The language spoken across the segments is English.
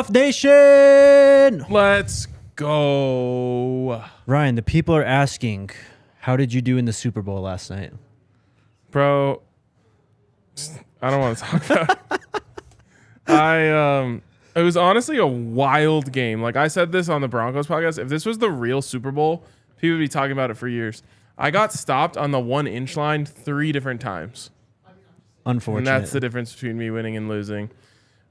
Buff Nation! Let's go. Ryan, the people are asking, how did you do in the Super Bowl last night? Bro, I don't want to talk about it. It was honestly a wild game. Like I said this on the Broncos podcast. If this was the real Super Bowl, people would be talking about it for years. I got stopped on the 1-inch line 3 different times. Unfortunate. And that's the difference between me winning and losing.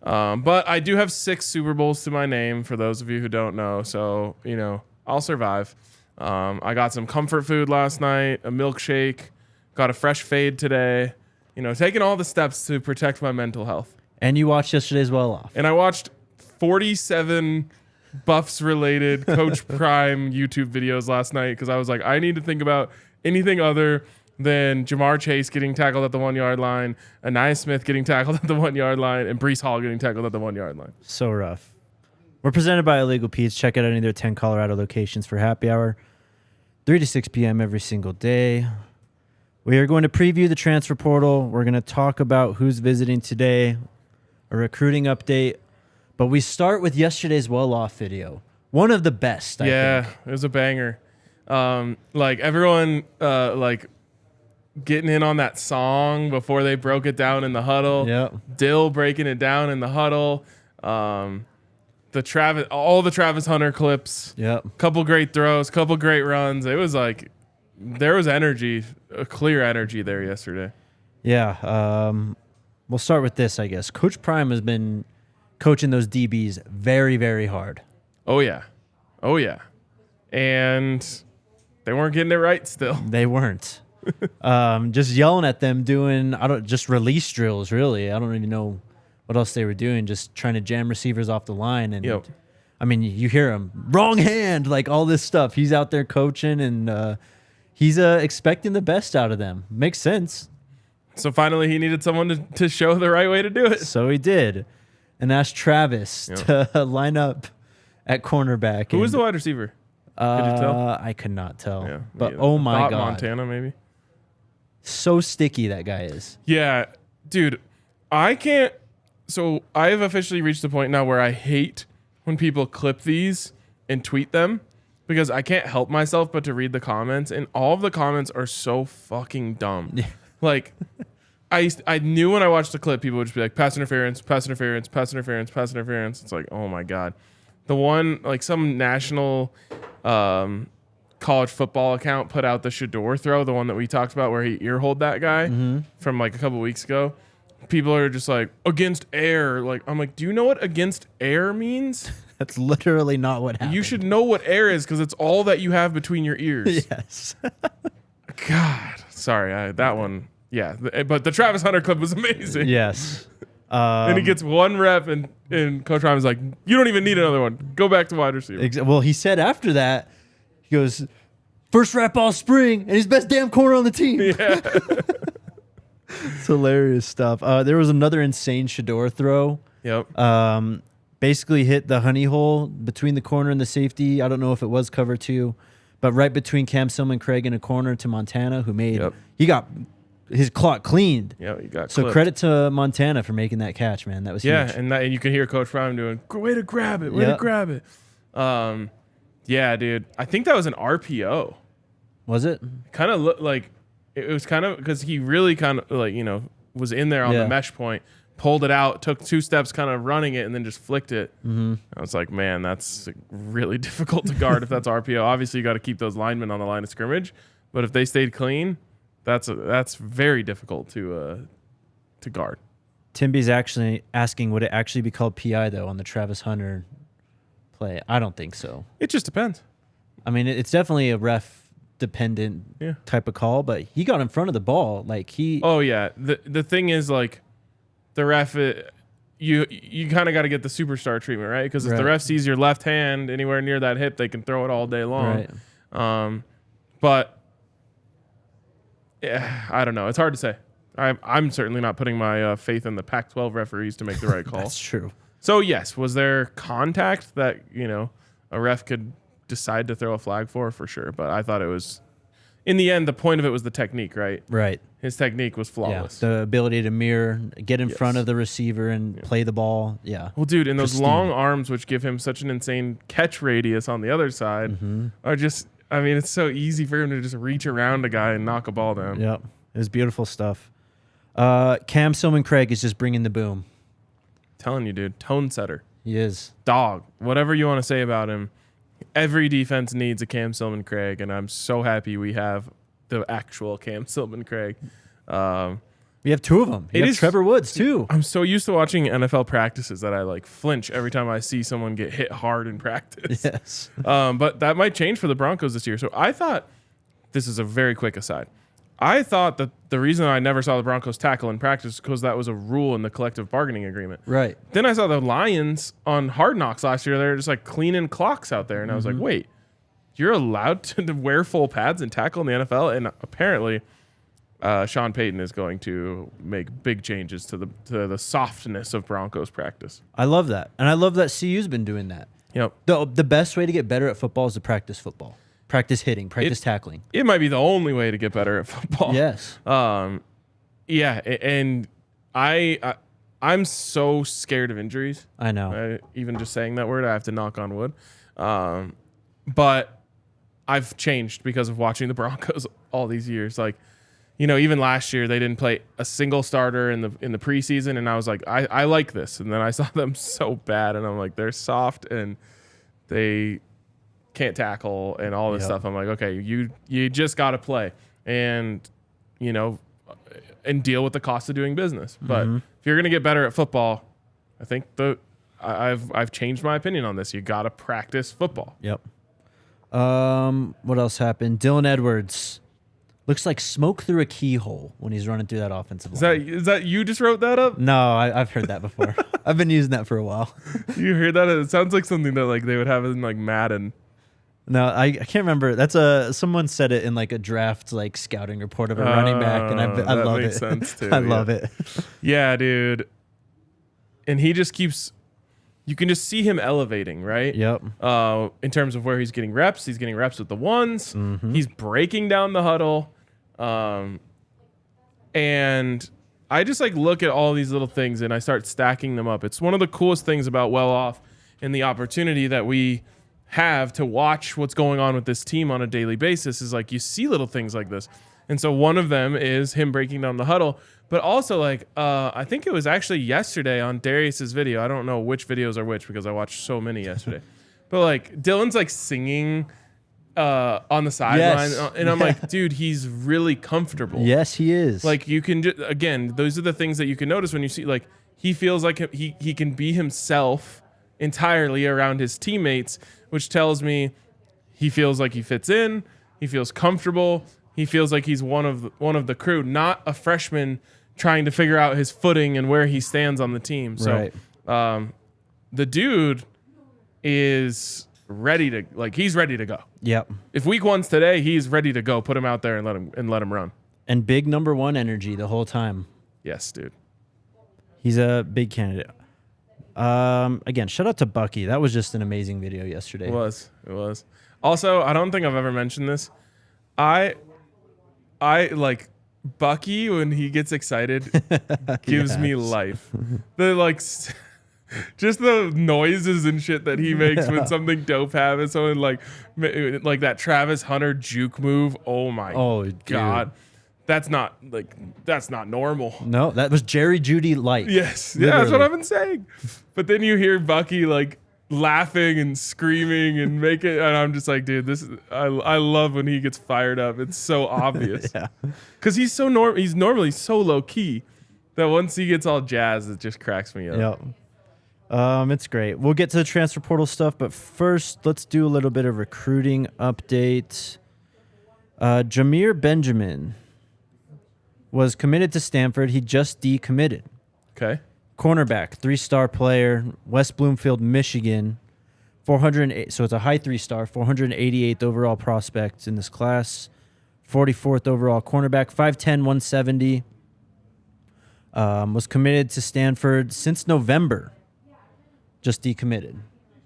But I do have 6 Super Bowls to my name, for those of you who don't know. So, you know, I'll survive. I got some comfort food last night, a milkshake, got a fresh fade today. You know, taking all the steps to protect my mental health. And you watched yesterday's Well Off. And I watched 47 Buffs-related Coach Prime YouTube videos last night because I was like, I need to think about anything other than Jamar Chase getting tackled at the 1-yard line, Anais Smith getting tackled at the 1-yard line, and Breece Hall getting tackled at the 1-yard line. So rough. We're presented by Illegal Pete's. Check out any of their 10 Colorado locations for happy hour, 3 to 6 p.m. every single day. We are going to preview the transfer portal. We're going to talk about who's visiting today, a recruiting update. But we start with yesterday's Well Off video. One of the best, I think. Yeah, it was a banger. Like everyone getting in on that song before they broke it down in the huddle. Yep. Dill breaking it down in the huddle. All the Travis Hunter clips. Yep. Couple great throws, couple great runs. It was like there was energy, a clear energy there yesterday. Yeah. We'll start with this, I guess. Coach Prime has been coaching those DBs very, very hard. Oh yeah. And they weren't getting it right still. They weren't. Just yelling at them, doing just release drills. Really, I don't even know what else they were doing. Just trying to jam receivers off the line, and Yep. I mean, you hear him wrong hand, like all this stuff. He's out there coaching, and he's expecting the best out of them. Makes sense. So finally, he needed someone to show the right way to do it. So he did, and asked Travis to line up at cornerback. Who was the wide receiver? Could you tell? I could not tell. Yeah, but oh my God, Montana maybe. So sticky that guy is. Yeah, dude, I can't. So I have officially reached the point now where I hate when people clip these and tweet them because I can't help myself but to read the comments, and all of the comments are so fucking dumb. Like, I knew when I watched the clip, people would just be like, pass interference, pass interference, pass interference, pass interference. It's like, oh my God. The one, like some national college football account put out the Shador throw, the one that we talked about where he earholed that guy from like a couple weeks ago. People are just like, against air. Like, I'm like, do you know what against air means? That's literally not what happened. You should know what air is because it's all that you have between your ears. Yes. God. Sorry, that one. Yeah. But the Travis Hunter clip was amazing. Yes. And he gets one rep, and Coach Ryan is like, you don't even need another one. Go back to wide receiver. Well, he said after that, he goes, first rep all spring, and he's best damn corner on the team. Yeah. It's hilarious stuff. There was another insane Shador throw. Yep. Basically hit the honey hole between the corner and the safety. I don't know if it was cover 2, but right between Cam Silmon-Craig and a corner to Montana, who made he got his clock cleaned. Yeah, he got so clipped. Credit to Montana for making that catch, man. That was huge. And you can hear Coach Prime doing, way to grab it, way to grab it. Yeah, dude. I think that was an RPO. Was it? Kind of looked like it was kind of because he really kind of like, was in there on the mesh point, pulled it out, took 2 steps kind of running it, and then just flicked it. I was like, man, that's really difficult to guard if that's RPO. Obviously, you got to keep those linemen on the line of scrimmage, but if they stayed clean, that's very difficult to guard. Timby's actually asking, would it actually be called PI, though, on the Travis Hunter play? I don't think so. It just depends. I mean, it's definitely a ref-dependent type of call, but he got in front of the ball. Like, he... Oh, yeah. The thing is, like, the ref... You kind of got to get the superstar treatment, right? Because if the ref sees your left hand anywhere near that hip, they can throw it all day long. Right. But... Yeah, I don't know. It's hard to say. I'm certainly not putting my faith in the Pac-12 referees to make the right call. That's true. So, yes, was there contact that, a ref could decide to throw a flag for sure. But I thought it was in the end, the point of it was the technique, right? Right. His technique was flawless. Yeah. The ability to mirror, get in front of the receiver and play the ball. Yeah. Well, dude, and those Pristine. long arms, which give him such an insane catch radius on the other side, are just, I mean, it's so easy for him to just reach around a guy and knock a ball down. Yep. It was beautiful stuff. Cam Silmon-Craig is just bringing the boom. Telling you, dude, tone setter. He is. Dog. Whatever you want to say about him, every defense needs a Cam Silmon-Craig, and I'm so happy we have the actual Cam Silmon-Craig. We have two of them. You have Trevor Woods, too. I'm so used to watching NFL practices that I like flinch every time I see someone get hit hard in practice. Yes. But that might change for the Broncos this year. So I thought, this is a very quick aside, I thought that the reason I never saw the Broncos tackle in practice is because that was a rule in the collective bargaining agreement. Right. Then I saw the Lions on Hard Knocks last year. They were just like cleaning clocks out there. And I was like, wait, you're allowed to wear full pads and tackle in the NFL? And apparently Sean Payton is going to make big changes to the softness of Broncos practice. I love that. And I love that CU's been doing that. Yep. The best way to get better at football is to practice football. Practice hitting, practice tackling. It might be the only way to get better at football. Yes. Yeah, and I'm so scared of injuries. I know. Even just saying that word, I have to knock on wood. But I've changed because of watching the Broncos all these years. Like, you know, even last year they didn't play a single starter in the preseason, and I was like, I like this. And then I saw them so bad, and I'm like, they're soft and they can't tackle and all this stuff. I'm like, okay, you just got to play and, you know, and deal with the cost of doing business. But if you're going to get better at football, I think I've changed my opinion on this. You got to practice football. Yep. What else happened? Dylan Edwards looks like smoke through a keyhole when he's running through that offensive line. Is that you just wrote that up? No, I've heard that before. I've been using that for a while. You heard that? It sounds like something that like they would have in like Madden. No, I can't remember. That's someone said it in like a draft like scouting report of a running back, and I love it. Makes sense too. I love it. Yeah, dude. And he just keeps. You can just see him elevating, right? Yep. In terms of where he's getting reps with the ones. He's breaking down the huddle, and I just like look at all these little things and I start stacking them up. It's one of the coolest things about Well Off and the opportunity that we have to watch what's going on with this team on a daily basis is like you see little things like this. And so one of them is him breaking down the huddle, but also like I think it was actually yesterday on Darius's video. I don't know which videos are which because I watched so many yesterday. But like Dylan's like singing on the sideline, and I'm like, dude, he's really comfortable. Yes, he is. Like you can just, again, those are the things that you can notice when you see like he feels like he can be himself entirely around his teammates, which tells me he feels like he fits in, he feels comfortable, he feels like he's one of the crew, not a freshman trying to figure out his footing and where he stands on the team. So the dude is ready to he's ready to go. Yep. If week one's today, he's ready to go. Put him out there and let him run. And big number one energy the whole time. Yes, dude. He's a big candidate. Again, shout out to Bucky. That was just an amazing video yesterday. It was. Also, I don't think I've ever mentioned this. I like Bucky when he gets excited gives me life. The just the noises and shit that he makes when something dope happens. Someone like that Travis Hunter juke move. Oh my god. That's not normal. No, that was Jerry Jeudy like. Yes. Literally. Yeah, that's what I've been saying. But then you hear Bucky like laughing and screaming and and I'm just like, dude, I love when he gets fired up. It's so obvious. Yeah. Cuz he's normally so low key that once he gets all jazzed, it just cracks me up. Yep. It's great. We'll get to the transfer portal stuff, but first let's do a little bit of recruiting update. Jameer Benjamin was committed to Stanford. He just decommitted. Okay. Cornerback, 3-star player, West Bloomfield, Michigan. 408. So it's a high 3-star, 488th overall prospect in this class. 44th overall cornerback, 5'10", 170. Was committed to Stanford since November. Just decommitted.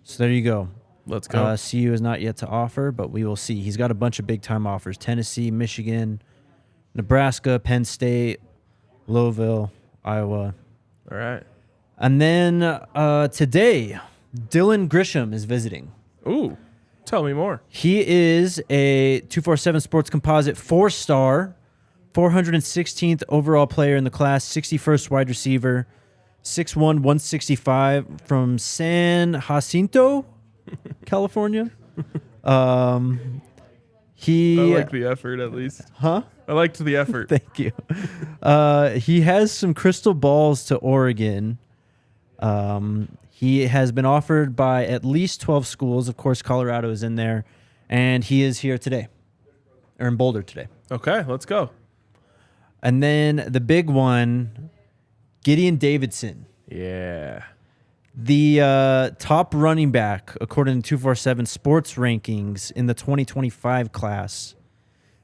So there you go. Let's go. CU is not yet to offer, but we will see. He's got a bunch of big-time offers. Tennessee, Michigan, Nebraska, Penn State, Louisville, Iowa. All right. And then today, Dylan Grisham is visiting. Ooh, tell me more. He is a 247 Sports Composite 4-star, 416th overall player in the class, 61st wide receiver, 6'1", 165 from San Jacinto, California. He I like the effort at least. Huh? I liked the effort. Thank you. He has some crystal balls to Oregon. He has been offered by at least 12 schools. Of course, Colorado is in there. And he is here today, or in Boulder today. Okay, let's go. And then the big one, Gideon Davidson. Yeah. The top running back, according to 247 Sports Rankings in the 2025 class.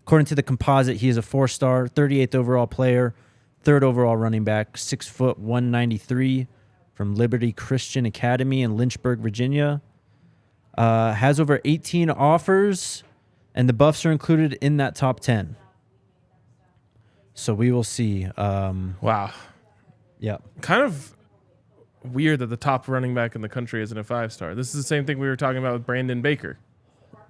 According to the composite, he is a 4-star, 38th overall player, 3rd overall running back, 6 foot 193 from Liberty Christian Academy in Lynchburg, Virginia. Has over 18 offers, and the Buffs are included in that top 10. So we will see. Wow. Yeah. Kind of weird that the top running back in the country isn't a 5-star. This is the same thing we were talking about with Brandon Baker.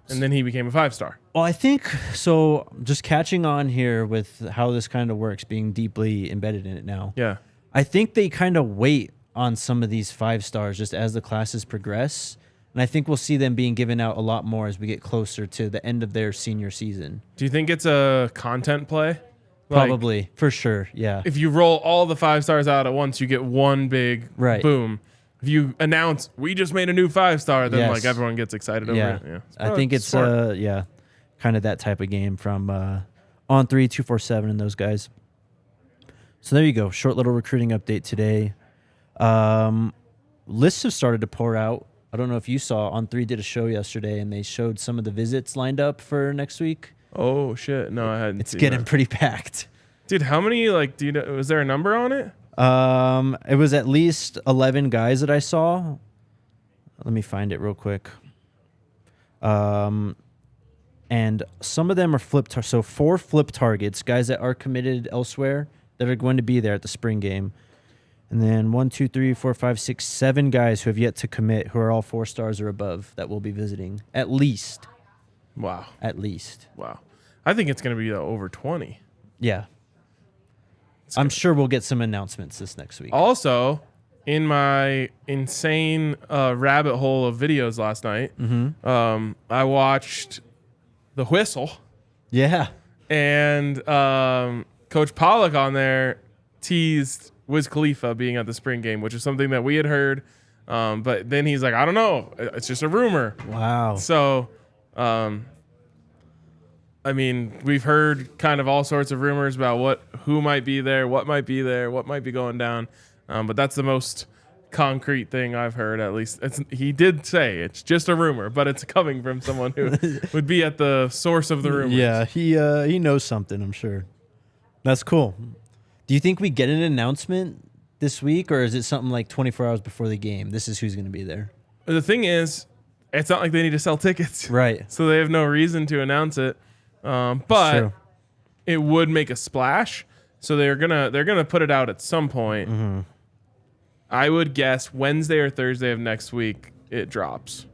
And then he became a 5-star. Well, I think so. Just catching on here with how this kind of works, being deeply embedded in it now. Yeah. I think they kind of wait on some of these 5-stars just as the classes progress. And I think we'll see them being given out a lot more as we get closer to the end of their senior season. Do you think it's a content play? Probably, for sure, yeah. If you roll all the 5-stars out at once, you get one big boom. If you announce, we just made a new 5-star, then like everyone gets excited over it. Yeah. I think it's kind of that type of game from On 3, 247 and those guys. So there you go. Short little recruiting update today. Lists have started to pour out. I don't know if you saw, On 3 did a show yesterday, and they showed some of the visits lined up for next week. Oh, shit. No, I hadn't It's getting pretty packed. Dude, how many, do you know, was there a number on it? It was at least 11 guys that I saw. Let me find it real quick. And some of them are flipped. So 4 flip targets, guys that are committed elsewhere that are going to be there at the spring game. And then 1, 2, 3, 4, 5, 6, 7 guys who have yet to commit, who are all 4-stars or above, that will be visiting. At least. Wow. At least. Wow. I think it's going to be over 20. Yeah. I'm sure we'll get some announcements this next week. Also, in my insane rabbit hole of videos last night, I watched The Whistle. Yeah. And Coach Pollock on there teased Wiz Khalifa being at the spring game, which is something that we had heard. But then he's like, I don't know. It's just a rumor. Wow. So, I mean, we've heard kind of all sorts of rumors about who might be there, what might be there, what might be going down. But that's the most concrete thing I've heard, at least. He did say it's just a rumor, but it's coming from someone who would be at the source of the rumors. Yeah, he knows something, I'm sure. That's cool. Do you think we get an announcement this week, or is it something like 24 hours before the game? This is who's going to be there. The thing is, it's not like they need to sell tickets. Right. So they have no reason to announce it. But it would make a splash. So they're gonna put it out at some point. Mm-hmm. I would guess Wednesday or Thursday of next week it drops.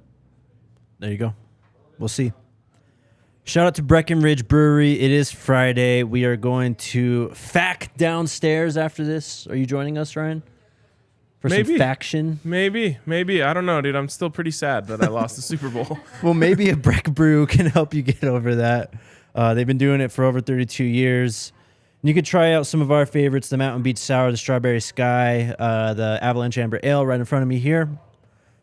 There you go. We'll see. Shout out to Breckenridge Brewery. It is Friday. We are going to fact downstairs after this. Are you joining us, Ryan? For some faction? Maybe. I don't know, dude. I'm still pretty sad that I lost the Super Bowl. Well, maybe a Breck Brew can help you get over that. They've been doing it for over 32 years. And you could try out some of our favorites, the Mountain Beach Sour, the Strawberry Sky, the Avalanche Amber Ale right in front of me here.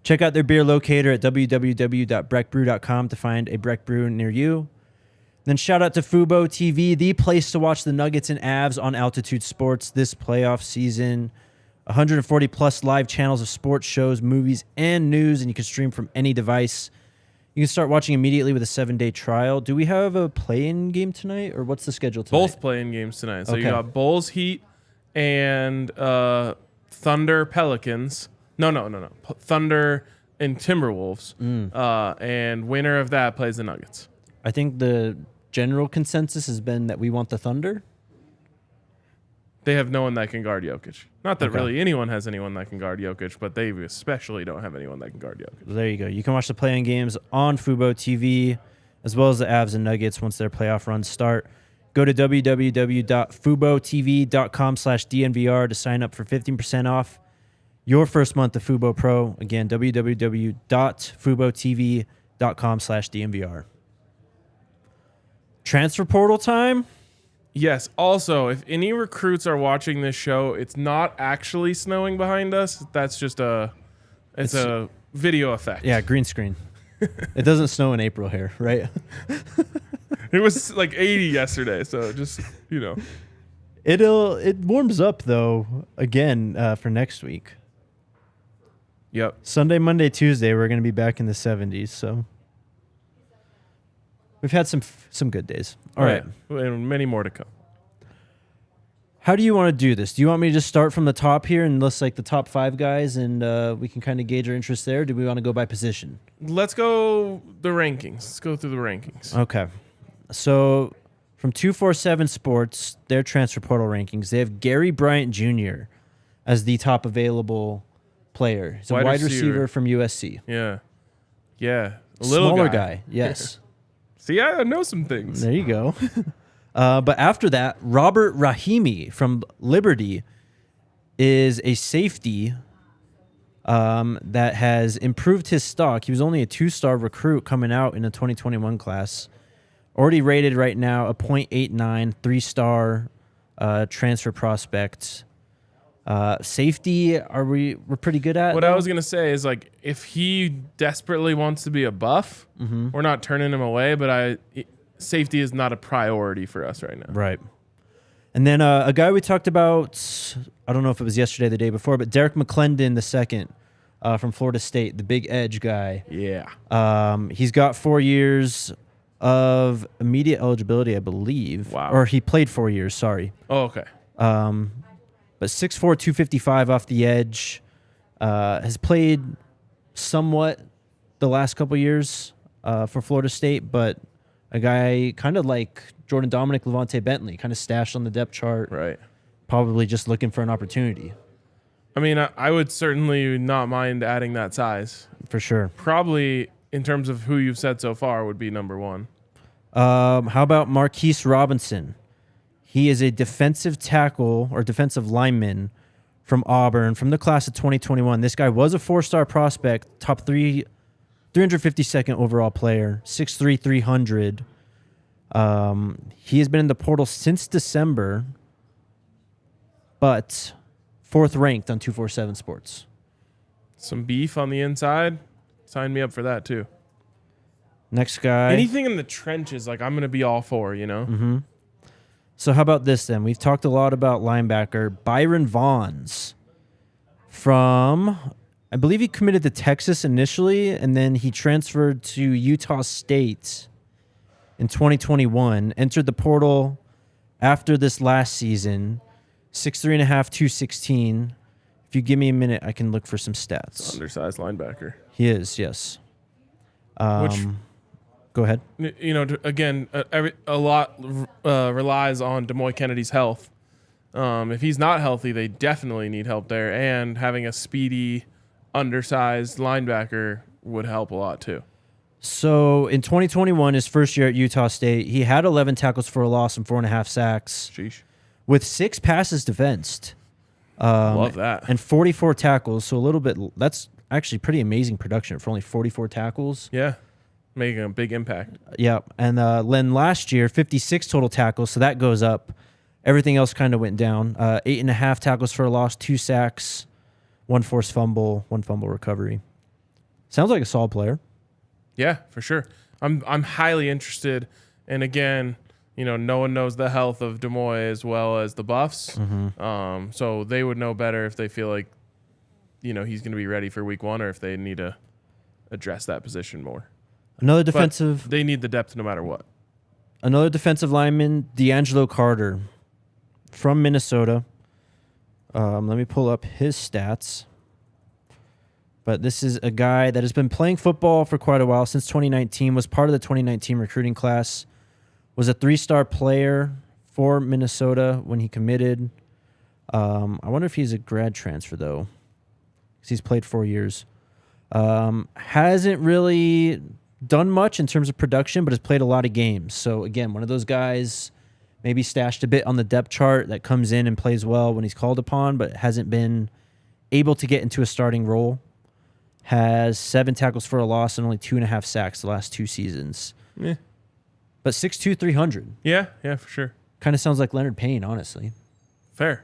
Check out their beer locator at www.breckbrew.com to find a Breck Brew near you. Then shout out to Fubo TV, the place to watch the Nuggets and Avs on Altitude Sports this playoff season. 140 plus live channels of sports shows, movies, and news, and you can stream from any device. You can start watching immediately with a 7-day trial. Do we have a play-in game tonight, or what's the schedule tonight? Both play-in games tonight. So you got Bulls, Heat, and Thunder, Pelicans. No. Thunder and Timberwolves. And winner of that plays the Nuggets. I think the general consensus has been that we want the Thunder. They have no one that can guard Jokic. Not that Okay. really anyone has anyone that can guard Jokic, but they especially don't have anyone that can guard Jokic. There you go. You can watch the play-in games on Fubo TV, as well as the Avs and Nuggets once their playoff runs start. Go to www.fubotv.com/DNVR to sign up for 15% off your first month of Fubo Pro. Again, www.fubotv.com/DNVR. Transfer portal time? Yes. Also, if any recruits are watching this show, it's not actually snowing behind us. That's just a video effect. Yeah, green screen. It doesn't snow in April here, right? It was like 80 yesterday, so just, It warms up, though, again, for next week. Yep. Sunday, Monday, Tuesday, we're going to be back in the 70s, so we've had some good days. All right. And many more to come. How do you want to do this? Do you want me to just start from the top here and list like the top 5 guys and we can kind of gauge our interest there? Or do we want to go by position? Let's go the rankings. Let's go through the rankings. Okay. So from 247 Sports, their transfer portal rankings, they have Gary Bryant Jr. as the top available player. He's a wide receiver from USC. Yeah. Yeah. A little Smaller guy. Yes. See, I know some things. There you go. But after that, Robert Rahimi from Liberty is a safety that has improved his stock. He was only a 2-star recruit coming out in the 2021 class. Already rated right now a .89, 3-star transfer prospect. Safety, we're pretty good at. What I was going to say is, like, if he desperately wants to be a buff, we're not turning him away, but safety is not a priority for us right now. Right. And then a guy we talked about, I don't know if it was yesterday or the day before, but Derek McClendon II from Florida State, the big edge guy. Yeah. He's got 4 years of immediate eligibility, I believe. Wow. Or he played 4 years, sorry. Oh, okay. But 6'4", 255 off the edge. Has played somewhat the last couple years for Florida State, but a guy kind of like Jordan Dominic, Levante Bentley, kind of stashed on the depth chart. Right. Probably just looking for an opportunity. I mean, I would certainly not mind adding that size. For sure. Probably, in terms of who you've said so far, would be number one. How about Marquise Robinson? He is a defensive tackle or defensive lineman from Auburn from the class of 2021. This guy was a 4-star prospect, top 352nd overall player, 6'3", 300. He has been in the portal since December, but 4th ranked on 247 Sports. Some beef on the inside. Sign me up for that, too. Next guy. Anything in the trenches, like, I'm going to be all for, Mm-hmm. So how about this then? We've talked a lot about linebacker Byron Vaughns from, I believe he committed to Texas initially, and then he transferred to Utah State in 2021, entered the portal after this last season, 6'3.5", 216. If you give me a minute, I can look for some stats. Undersized linebacker. He is, yes. Which, go ahead. Again, a lot relies on Demoy Kennedy's health. If he's not healthy, they definitely need help there. And having a speedy, undersized linebacker would help a lot too. So in 2021, his first year at Utah State, he had 11 tackles for a loss and 4.5 sacks. Sheesh. With 6 passes defensed. Love that. And 44 tackles. So a little bit, that's actually pretty amazing production for only 44 tackles. Yeah. Making a big impact. Yeah. And then last year, 56 total tackles. So that goes up. Everything else kind of went down. 8.5 tackles for a loss, 2 sacks, 1 forced fumble, 1 fumble recovery. Sounds like a solid player. Yeah, for sure. I'm highly interested. And again, no one knows the health of Demoy as well as the Buffs. Mm-hmm. So they would know better if they feel like, he's going to be ready for week 1 or if they need to address that position more. Another defensive. But they need the depth no matter what. Another defensive lineman, D'Angelo Carter from Minnesota. Let me pull up his stats. But this is a guy that has been playing football for quite a while, since 2019, was part of the 2019 recruiting class, was a 3-star player for Minnesota when he committed. I wonder if he's a grad transfer, though, because he's played 4 years. Hasn't really done much in terms of production, but has played a lot of games. So, again, one of those guys maybe stashed a bit on the depth chart that comes in and plays well when he's called upon, but hasn't been able to get into a starting role. Has 7 tackles for a loss and only 2.5 sacks the last 2 seasons. Yeah. But 6'2", 300. Yeah, for sure. Kind of sounds like Leonard Payne, honestly. Fair.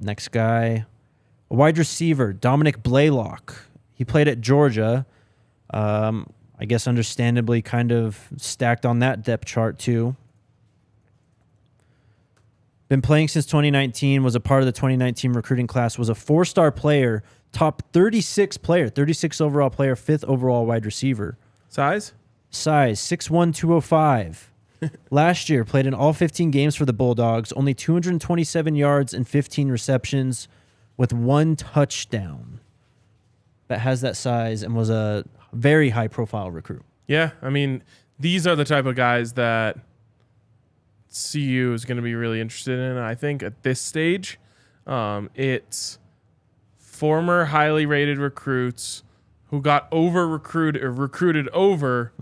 Next guy, a wide receiver, Dominic Blaylock. He played at Georgia. I guess understandably kind of stacked on that depth chart too. Been playing since 2019, was a part of the 2019 recruiting class, was a 4-star player, top 36 player, 36 overall player, 5th overall wide receiver. Size? Size, 6'1", 205. Last year, played in all 15 games for the Bulldogs, only 227 yards and 15 receptions with 1 touchdown. That has that size and was a very high-profile recruit. Yeah, I mean, these are the type of guys that CU is going to be really interested in. I think at this stage, it's former highly rated recruits who got recruited over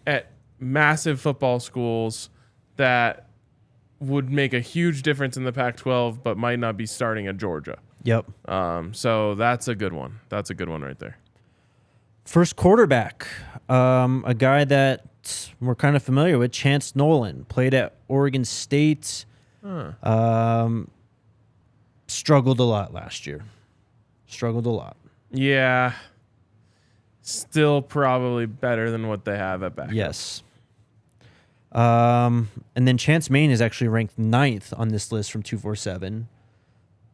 at massive football schools that would make a huge difference in the Pac-12, but might not be starting at Georgia. Yep. So that's a good one. That's a good one right there. First quarterback, a guy that we're kind of familiar with, Chance Nolan, played at Oregon State. Struggled a lot last year. Struggled a lot. Yeah. Still probably better than what they have at back. Yes. And then Chance Main is actually ranked 9th on this list from 247.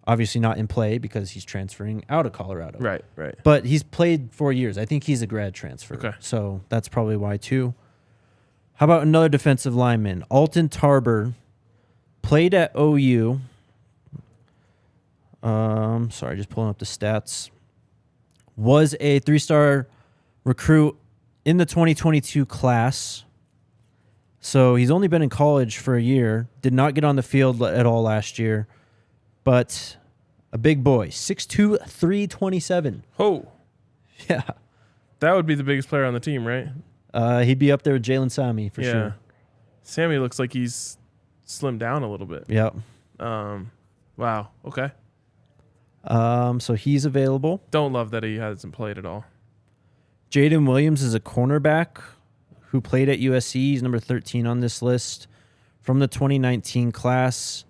Obviously not in play because he's transferring out of Colorado. Right. But he's played 4 years. I think he's a grad transfer. Okay. So that's probably why too. How about another defensive lineman? Alton Tarber played at OU. Sorry, just pulling up the stats. Was a 3-star recruit in the 2022 class. So he's only been in college for a year. Did not get on the field at all last year. But a big boy, 6'2", 327. Oh. Yeah. That would be the biggest player on the team, right? He'd be up there with Jalen Sami for sure. Sammy looks like he's slimmed down a little bit. Yep. Wow. Okay. So he's available. Don't love that he hasn't played at all. Jaden Williams is a cornerback who played at USC. He's number 13 on this list from the 2019 class.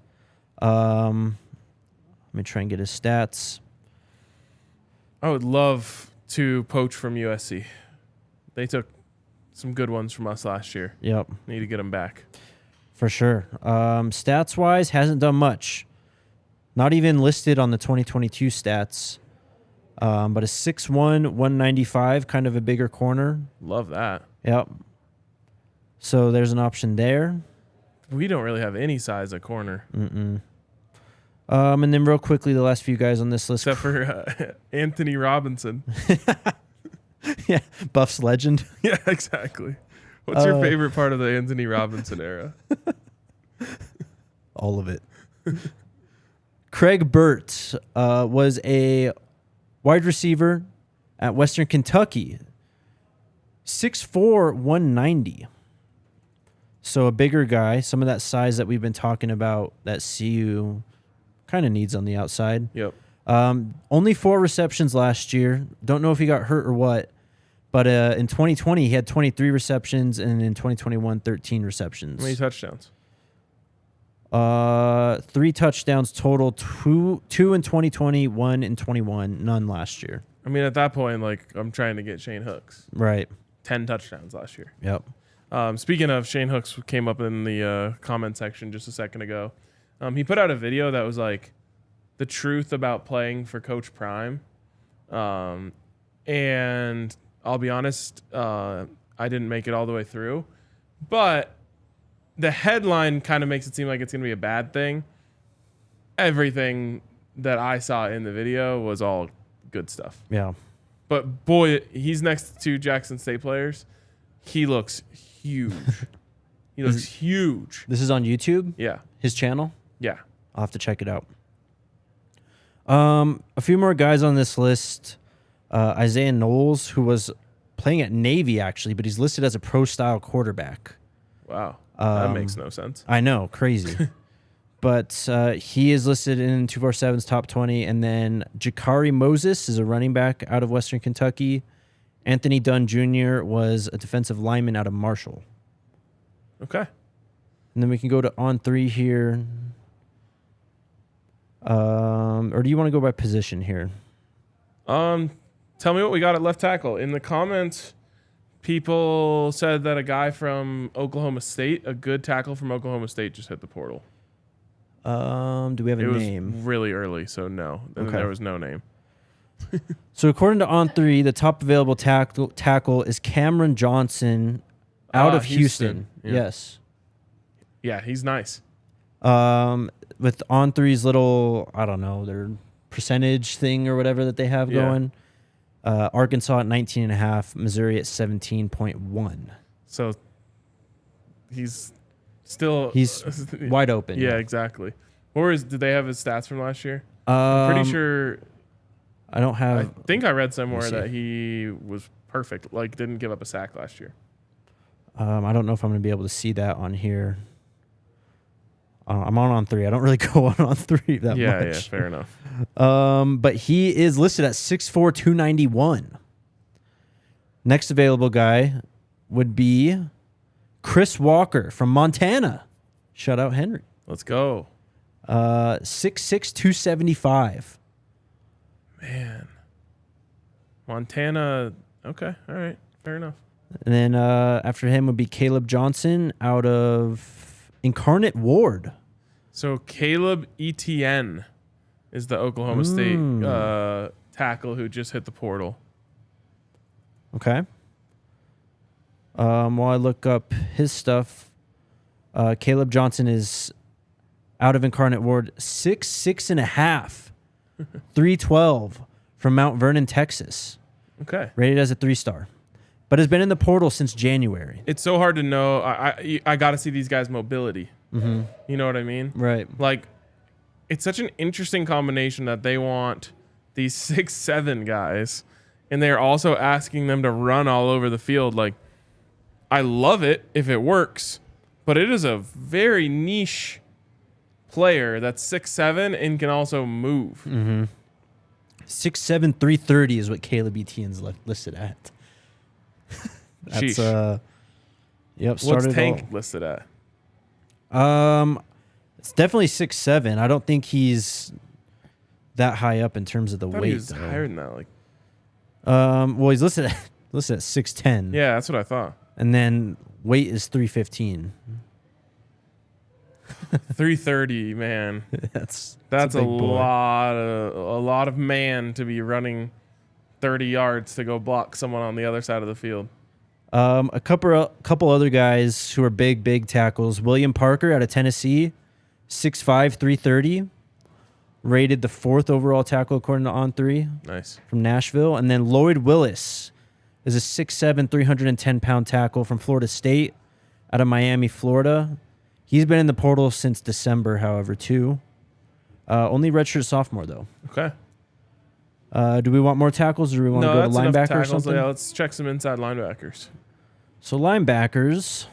Let me try and get his stats. I would love to poach from USC. They took some good ones from us last year. Yep. Need to get them back. For sure. Stats-wise, hasn't done much. Not even listed on the 2022 stats. But a 6'1", 195, kind of a bigger corner. Love that. Yep. So there's an option there. We don't really have any size at corner. And then real quickly, the last few guys on this list. Except for Anthony Robinson. Yeah, Buffs legend. Yeah, exactly. What's your favorite part of the Anthony Robinson era? All of it. Craig Burt was a wide receiver at Western Kentucky. 6'4", 190. So a bigger guy. Some of that size that we've been talking about that CU kind of needs on the outside. Yep. Only 4 receptions last year. Don't know if he got hurt or what. But in 2020, he had 23 receptions, and in 2021, 13 receptions. How many touchdowns? 3 touchdowns total. Two in 2020, 1 in 21, none last year. I mean, at that point, like, I'm trying to get Shane Hooks. Right. 10 touchdowns last year. Yep. Speaking of, Shane Hooks came up in the comment section just a second ago. He put out a video that was like the truth about playing for Coach Prime. And I'll be honest, I didn't make it all the way through. But the headline kind of makes it seem like it's going to be a bad thing. Everything that I saw in the video was all good stuff. Yeah. But boy, he's next to 2 Jackson State players. He looks huge. He looks huge. This is on YouTube? Yeah. His channel? Yeah. I'll have to check it out. A few more guys on this list. Isaiah Knowles, who was playing at Navy, actually, but he's listed as a pro-style quarterback. Wow. That makes no sense. I know. Crazy. But he is listed in 247's top 20. And then Jakari Moses is a running back out of Western Kentucky. Anthony Dunn Jr. was a defensive lineman out of Marshall. Okay. And then we can go to on 3 here. Or do you want to go by position here? Tell me what we got at left tackle. In the comments, people said that a guy from Oklahoma State, a good tackle from Oklahoma State, just hit the portal. Do we have a name? It was really early, so no. And there was no name. So according to On 3, the top available tackle is Cameron Johnson out of Houston. Yeah. Yes. Yeah, he's nice. With On 3's little, I don't know, their percentage thing or whatever that they have going. Arkansas at 19.5, Missouri at 17.1. So he's still wide open. Yeah, exactly. Did they have his stats from last year? I'm pretty sure. I don't have. I think I read somewhere that he was perfect. Like, didn't give up a sack last year. I don't know if I'm going to be able to see that on here. I'm on 3. I don't really go on 3 that much. Yeah, fair enough. But he is listed at 6'4", 291. Next available guy would be Chris Walker from Montana. Shout out Henry. Let's go. 6'6", 275. Man. Montana. Okay. All right. Fair enough. And then after him would be Caleb Johnson out of Incarnate Ward. So Caleb Etienne is the Oklahoma State tackle who just hit the portal. Okay. While I look up his stuff, Caleb Johnson is out of Incarnate Ward, 6'6.5", 312 from Mount Vernon, Texas. Okay. Rated as a 3-star. But has been in the portal since January. It's so hard to know. I got to see these guys' mobility. Mm-hmm. You know what I mean? Right. Like, it's such an interesting combination that they want these 6'7" guys, and they're also asking them to run all over the field. Like, I love it if it works, but it is a very niche player that's 6'7" and can also move. Mm-hmm. 6'7", 330 is what Caleb Etienne's listed at. That's Sheesh. Yep. What's Tank listed at? It's definitely 6'7". I don't think he's that high up in terms of the weight. He was higher than that. Like, well, he's listed at 6'10". Yeah, that's what I thought. And then weight is 315. 330, man. That's a lot of man to be running 30 yards to go block someone on the other side of the field. A couple other guys who are big tackles. William Parker out of Tennessee, 6'5", 330. Rated the 4th overall tackle according to On 3. Nice. From Nashville. And then Lloyd Willis is a 6'7", 310-pound tackle from Florida State out of Miami, Florida. He's been in the portal since December, however, too. Only redshirt sophomore, though. Okay. Do we want more tackles, or do we want to go to linebacker or something? Yeah, let's check some inside linebackers. So linebackers,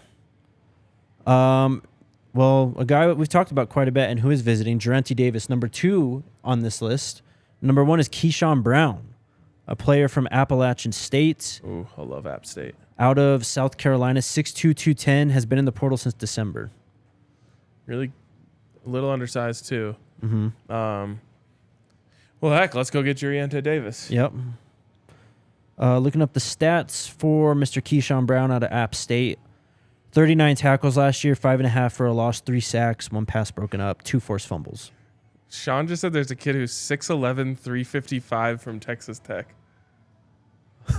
well, a guy we've talked about quite a bit and who is visiting, Jarente Davis, number 2 on this list. Number 1 is Keyshawn Brown, a player from Appalachian State. Ooh, I love App State. Out of South Carolina, 6'2", 210, has been in the portal since December. Really a little undersized, too. Mm-hmm. Well, heck, let's go get Jarente Davis. Yep. Looking up the stats for Mr. Keyshawn Brown out of App State. 39 tackles last year, 5.5 for a loss, 3 sacks, 1 pass broken up, 2 forced fumbles. Sean just said there's a kid who's 6'11", 355 from Texas Tech.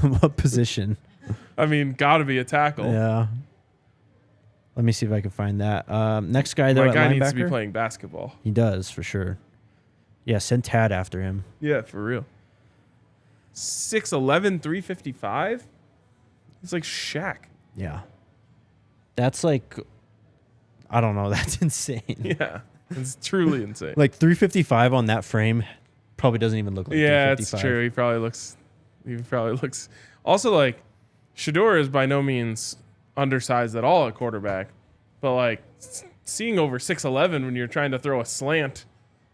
What position? I mean, got to be a tackle. Yeah. Let me see if I can find that. Next guy, though, My at guy linebacker. needs to be playing basketball. He does, for sure. Yeah, send Tad after him. Yeah, for real. 6'11", 355? He's like Shaq. Yeah. That's like, I don't know. That's insane. Yeah, it's truly insane. Like 355 on that frame probably doesn't even look like 355. It's true. He probably looks. Also, like, Shedeur is by no means undersized at all at quarterback, but like seeing over 6'11" when you're trying to throw a slant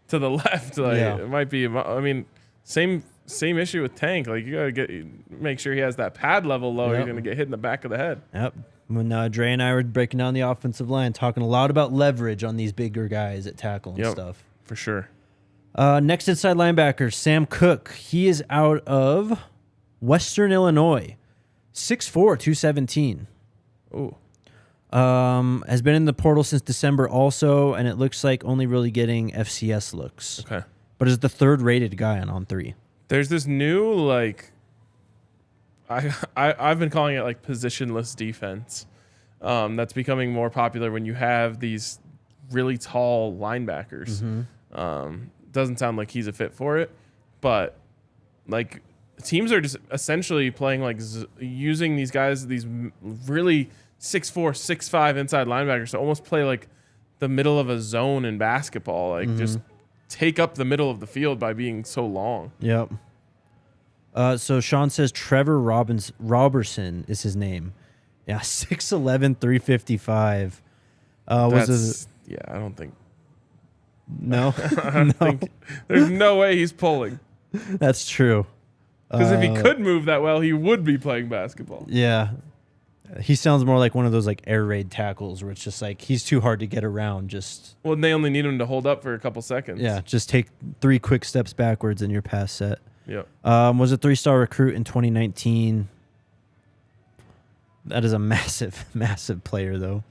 to the left, like it might be. I mean, same issue with Tank. Like, you gotta make sure he has that pad level low. Yep. You're gonna get hit in the back of the head. Yep. When Dre and I were breaking down the offensive line, talking a lot about leverage on these bigger guys at tackle and stuff. For sure. Next inside linebacker, Sam Cook. He is out of Western Illinois. 6'4", 217. Oh. Has been in the portal since December also, and it looks like only really getting FCS looks. Okay. But is the third rated guy on 3. There's this new, like, I've been calling it like positionless defense. That's becoming more popular when you have these really tall linebackers. Mm-hmm. Doesn't sound like he's a fit for it, but like teams are just essentially playing like using these guys, these really 6'4", 6'5" inside linebackers to almost play like the middle of a zone in basketball, like just take up the middle of the field by being so long. Yep. So Sean says Trevor Robertson is his name. Yeah, 6'11", 355. I don't think. No, I don't think there's no way he's pulling. That's true. Because if he could move that well, he would be playing basketball. Yeah. He sounds more like one of those like air raid tackles where it's just like he's too hard to get around. Well, they only need him to hold up for a couple seconds. Yeah, just take 3 quick steps backwards and you're past set. Yep. Was a 3-star recruit in 2019. That is a massive, massive player, though.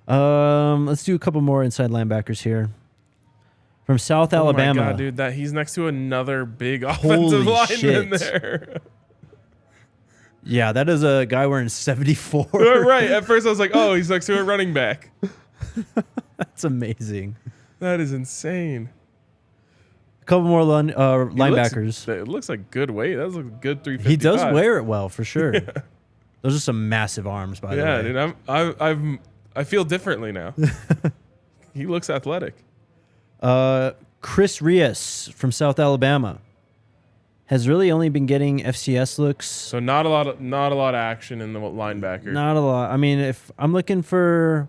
Let's do a couple more inside linebackers here. From South Alabama. Oh, my God, dude. He's next to another big offensive lineman there. Yeah, that is a guy wearing 74. Right. At first, I was like, oh, he's next to a running back. That's amazing. That is insane. A couple more linebackers. It looks like good weight. That was a good 355. He does wear it well, for sure. Yeah. Those are some massive arms, by the way. Yeah, dude. I feel differently now. He looks athletic. Chris Rios from South Alabama has really only been getting FCS looks. So not a lot of action in the linebacker. Not a lot. I mean, if I'm looking for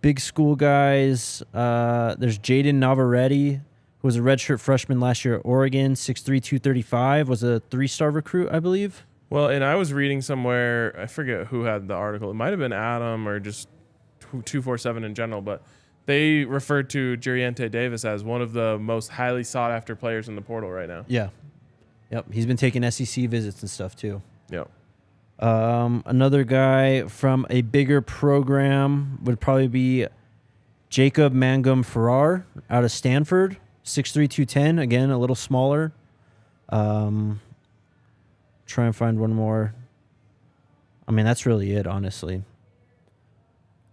big school guys, there's Jaden Navarrete, who was a redshirt freshman last year at Oregon, 6'3", 235, was a 3-star recruit, I believe. Well, and I was reading somewhere, I forget who had the article. It might have been Adam or just 247 in general, but they referred to Juriente Davis as one of the most highly sought-after players in the portal right now. Yeah. Yep. He's been taking SEC visits and stuff, too. Yep. Another guy from a bigger program would probably be Jacob Mangum Farrar out of Stanford, 6'3", 210. Again, a little smaller. Try and find one more. I mean, that's really it, honestly.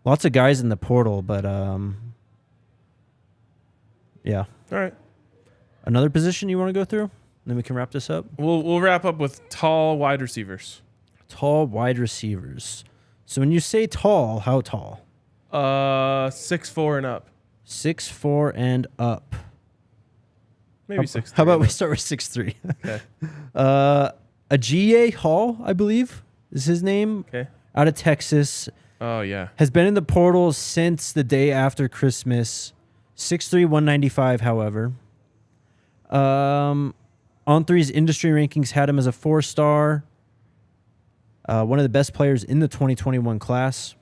Lots of guys in the portal, but yeah. All right. Another position you want to go through? Then we can wrap this up. We'll wrap up with tall wide receivers. Tall wide receivers. So when you say tall, how tall? 6'4" and up. 6'4" and up. Maybe 6'3". How about we start with 6'3"? Okay. Ajiye Hall, I believe, is his name. Okay. Out of Texas. Oh, yeah. Has been in the portal since the day after Christmas. 6'3", 195, however. On3's industry rankings had him as a 4-star. One of the best players in the 2021 class.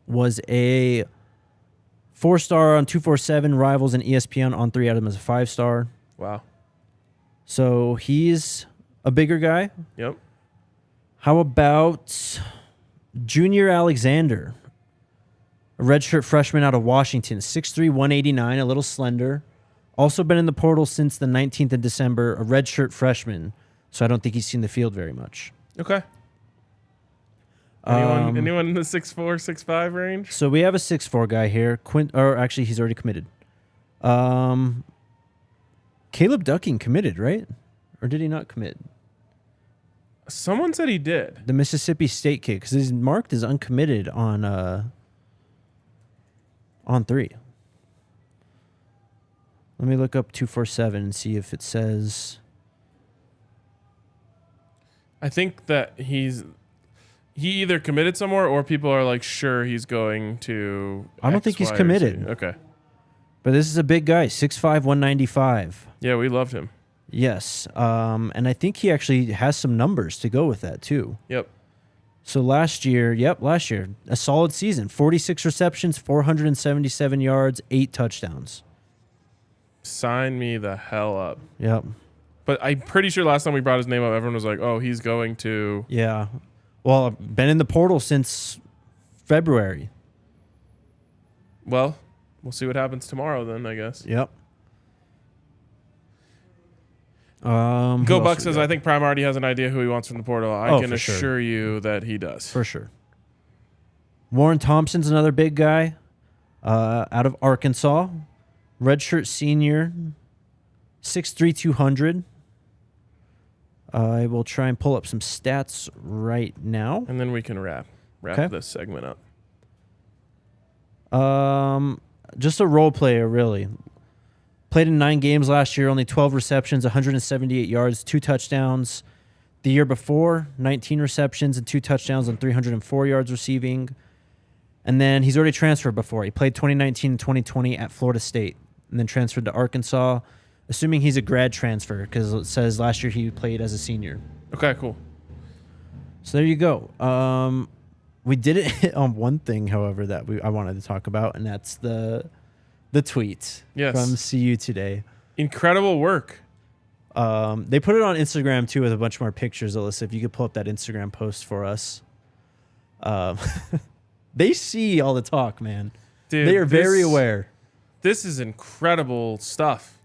Was a 4-star on 247 Rivals and ESPN. On3 had him as a 5-star. Wow. So he's a bigger guy. Yep. How about Junior Alexander, a redshirt freshman out of Washington, 6'3", 189, a little slender. Also been in the portal since the 19th of December, a redshirt freshman, so I don't think he's seen the field very much. Okay. Anyone in the 6'4", 6'5" range? So we have a 6'4" guy here. Actually, he's already committed. Caleb Ducking committed, right? Or did he not commit? Someone said he did. The Mississippi State kid, because he's marked as uncommitted on 3. Let me look up 247 and see if it says. I think that he either committed somewhere or people are like sure he's going to. I don't think he's committed. Okay. But this is a big guy, 6'5", 195. Yeah, we loved him. Yes. And I think he actually has some numbers to go with that too. Yep. So last year, a solid season. 46 receptions, 477 yards, 8 touchdowns. Sign me the hell up. Yep. But I'm pretty sure last time we brought his name up, everyone was like, oh, he's going to. Yeah. Well, I've been in the portal since February. Well, we'll see what happens tomorrow then, I guess. Yep. Go Buck says, I think Prime already has an idea who he wants from the portal. I can assure you that he does. For sure. Warren Thompson's another big guy out of Arkansas. Redshirt senior, 6'3", 200. I will try and pull up some stats right now. And then we can wrap this segment up. Just a role player, really. Played in 9 games last year, only 12 receptions, 178 yards, 2 touchdowns. The year before, 19 receptions and 2 touchdowns on 304 yards receiving. And then he's already transferred before. He played 2019 and 2020 at Florida State and then transferred to Arkansas, assuming he's a grad transfer because it says last year he played as a senior. Okay, cool. So there you go. We did it hit on one thing, however, that I wanted to talk about, and that's the tweet from CU today. Incredible work. They put it on Instagram too with a bunch more pictures. Alyssa, if you could pull up that Instagram post for us. They see all the talk, man. Dude, they are very aware. This is incredible stuff.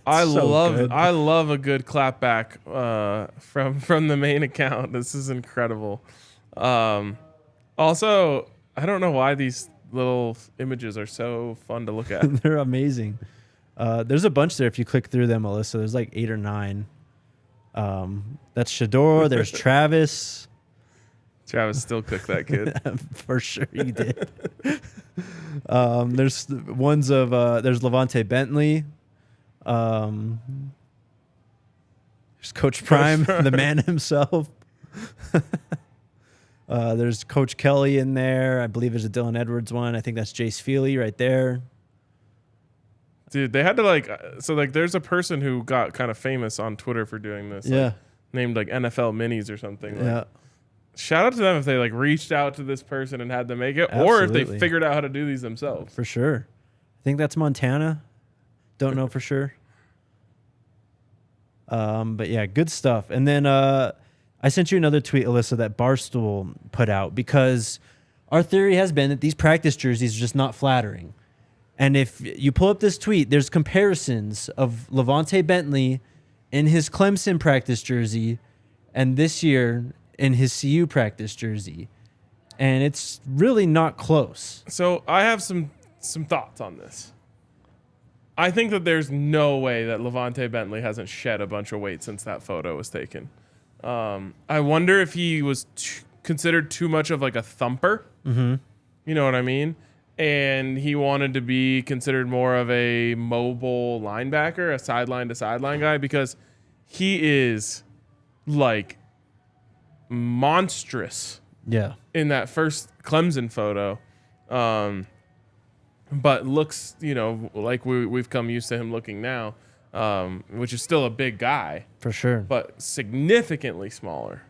I love a good clapback from the main account. This is incredible. Also, I don't know why these little images are so fun to look at. They're amazing. There's a bunch there if you click through them, Alyssa. There's like 8 or 9. That's Shador. There's Travis. Travis still cooked that kid. For sure he did. There's ones of there's Levante Bentley. There's Coach Prime, the man himself. There's Coach Kelly in there. I believe there's a Dylan Edwards one. I think that's Jace Feely right there. Dude, they had to there's a person who got kind of famous on Twitter for doing this. Yeah. Named like NFL Minis or something. Yeah. Shout out to them if they reached out to this person and had them make it, Absolutely. or if they figured out how to do these themselves. For sure. I think that's Montana. Don't know for sure. But yeah, good stuff. And then I sent you another tweet, Alyssa, that Barstool put out because our theory has been that these practice jerseys are just not flattering. And if you pull up this tweet, there's comparisons of Levante Bentley in his Clemson practice jersey and this year in his CU practice jersey. And it's really not close. So I have some thoughts on this. I think that there's no way that Levante Bentley hasn't shed a bunch of weight since that photo was taken. I wonder if he was considered too much of a thumper. Mm-hmm. You know what I mean? And he wanted to be considered more of a mobile linebacker, a sideline to sideline guy, because he is monstrous. Yeah. In that first Clemson photo. But looks, like we've come used to him looking now, which is still a big guy. For sure. But significantly smaller.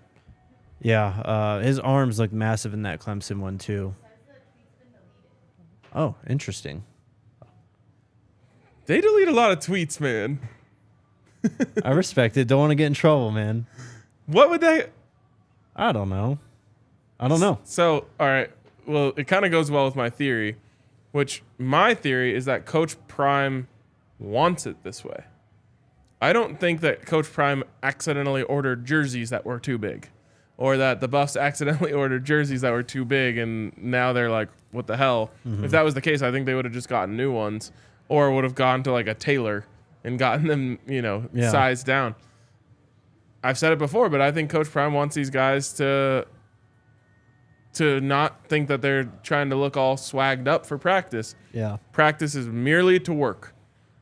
Yeah. His arms look massive in that Clemson one, too. Oh, interesting. They delete a lot of tweets, man. I respect it. Don't want to get in trouble, man. What would they... I don't know. So, all right. Well, it kind of goes well with my theory, which my theory is that Coach Prime wants it this way. I don't think that Coach Prime accidentally ordered jerseys that were too big, or that the Buffs accidentally ordered jerseys that were too big, and now they're like, what the hell? Mm-hmm. If that was the case, I think they would have just gotten new ones, or would have gone to a tailor and gotten them, sized down. I've said it before, but I think Coach Prime wants these guys to not think that they're trying to look all swagged up for practice. Yeah. Practice is merely to work.